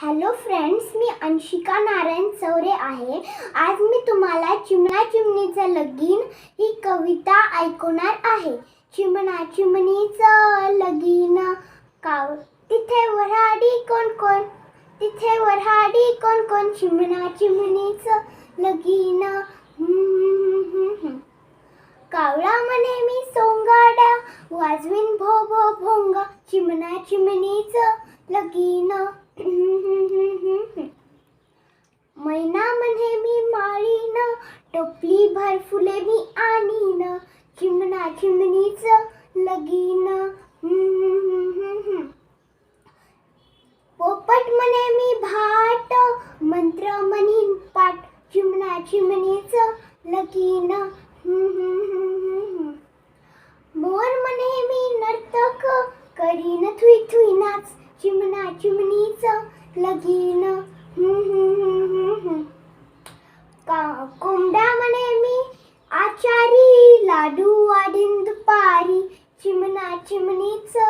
Hello friends, मी अंशिका नारायण चौरे आहे. आज मी तुम्हाला चिमणा चिमणीचं लगीन ही कविता ऐकवणार आहे. चिमणा चिमणीचं लगीन तिथे वऱ्हाडी कोण कोण, तिथे वऱ्हाडी कोण कोण, चिमणा चिमणीचं लगीन. कावळा म्हणे मी सोंगाड्या, वाजवीन भो भो भोंगा, चिमणा चिमणीचं लगीन. मैना म्हणे मी माळीन, टोपली भर फुले मी आणीन, चिमणा चिमणीचं लगीन. पोपट म्हणे मी भाट, मंत्र म्हणीन पाठ, चिमणा चिमणीचं लगीन. मोर म्हणे मी नर्तक, करीन थुई थुई नाच, चिमणा चिमणीचं लगीन. कोंबड्या म्हणे मी आचारी, लाडू वाढीन दुपारी, चिमणा चिमणीचं